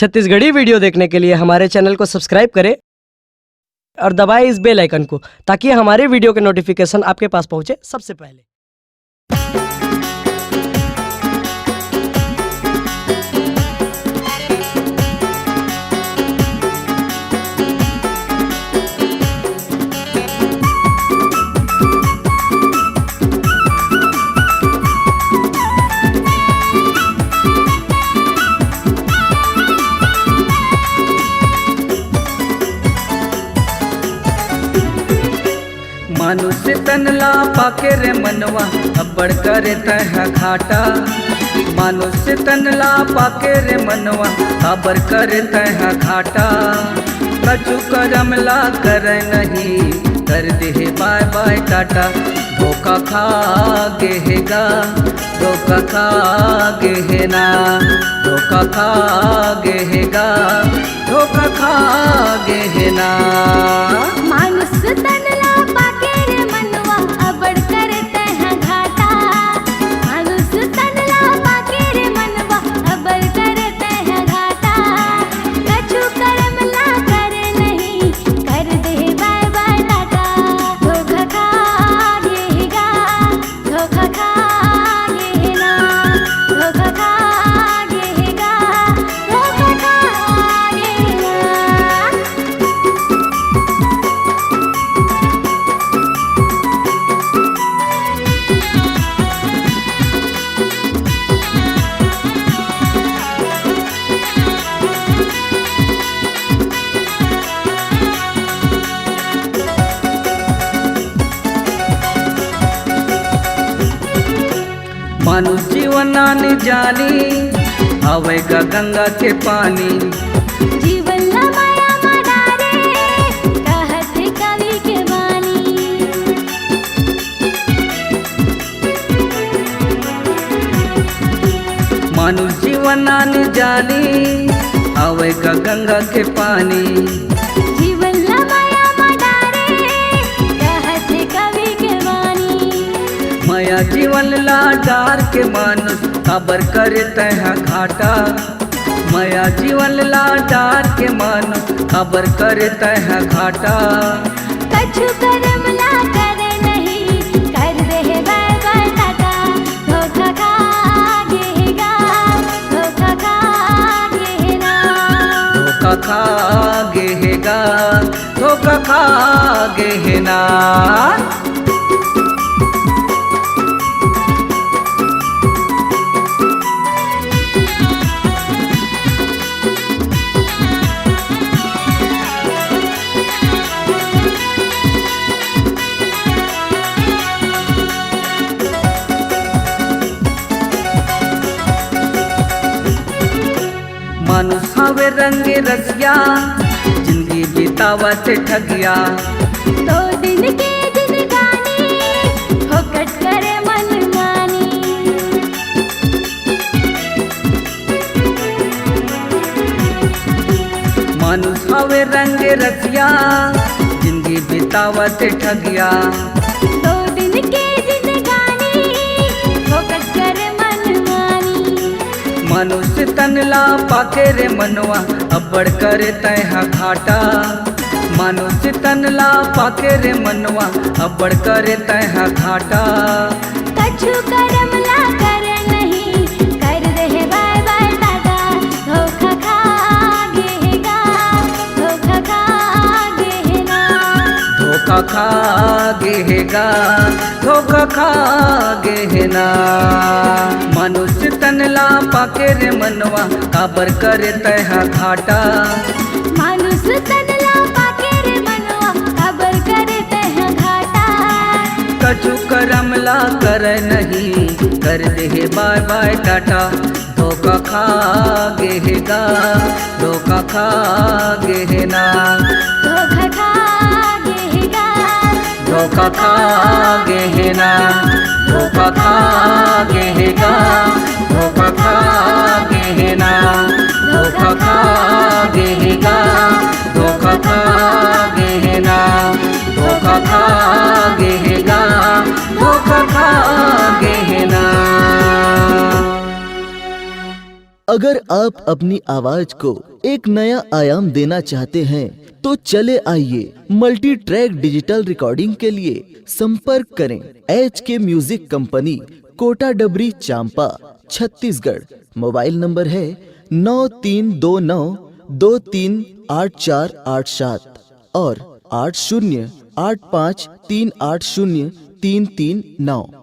Chhattisgarhi video देखने के लिए हमारे चैनल को सब्सक्राइब करें और दबाएं इस बेल आइकन को ताकि हमारे वीडियो के नोटिफिकेशन आपके पास पहुंचे सबसे पहले। मनुष्य तनला पाके रे मनवा अब्बड़ करे तह घाटा। मनुष्य तनला पाके रे मनवा अब्बड़ करे तह घाटा। कछु करमला करे नहीं कर दे बाय बाय टाटा। धोखा खा गेहेगा धोखा खा गेहेना धोखा खा गेहेगा धोखा खा गेहेना। मनुष्य तनला पाके रे मनवा अब्बड़ करे तह घाटा। मनुष्य तनला पाके रे मनवा अब्बड़ करे तह घाटा। कछु करमला करे नहीं कर दे बाय बाय टाटा। धोखा खा गेहेगा धोखा खा गेहेना धोखा खा गेहेगा धोखा खा गेहेना। मनुष्य जीवनान जानी आवेगा गंगा के पानी। जीवन ला माया मडारे कहत कवि के वाणी। मनुष्य जीवनान जानी आवेगा गंगा के पानी। जीवन ला माया मडारे कहत कवि के वाणी। माया जीवन ला डार के मानुष अबर करे तह घाटा। माया जीवन ला डार के मानुष अबर करे तह घाटा। कछु करमला करे नहीं कर दे बाय बाय टाटा। धोखा खा गेहेगा धोखा खा गेहेना धोखा खा गेहेगा धोखा खा गेहेना। मनुष्य हवे रंगे रसिया जिंदगी बितावत ठगिया। दो दिन के जिंदगानी फोकट करे मनमानी। मनुष्य हवे रंगे रसिया जिंदगी बितावत ठगिया। दो दिन के जिंदगानी फोकट करे मनमानी। मनुष्य तनला पाके रे मनवा अब्बड़ करे तह घाटा। मनुष्य तनला पाके रे मनवा अब्बड़ करे तह घाटा। कछु करमला करे नहीं कर दे बाय बाय टाटा। धोखा खा गेहेगा धोखा खा गेहेना धोखा खा गेहेगा धोखा खा गेहेना। मनुष्य तनला पाके रे मनवा अबर करे तह घाटा। मनुष्य तनला पाके रे मनवा अब्बड़ करे तह घाटा। कछु करमला करे नहीं कर दे बाय बाय टाटा। धोखा खा गेहेगा धोखा खा गेहेना धोखा खा गेहेगा धोखा खा गेहेना धोखा खा गेहेगा धोखा खा गेहेना धोखा खा गेहेगा धोखा खा गेहेना धोखा खा गेहेगा धोखा खा गेहेना। अगर आप अपनी आवाज को एक नया आयाम देना चाहते हैं तो चले आइए मल्टी ट्रैक डिजिटल रिकॉर्डिंग के लिए संपर्क करें HK म्यूजिक कंपनी, कोटा डबरी, चांपा, छत्तीसगढ़। मोबाइल नंबर है 9329238487 और 8085380339।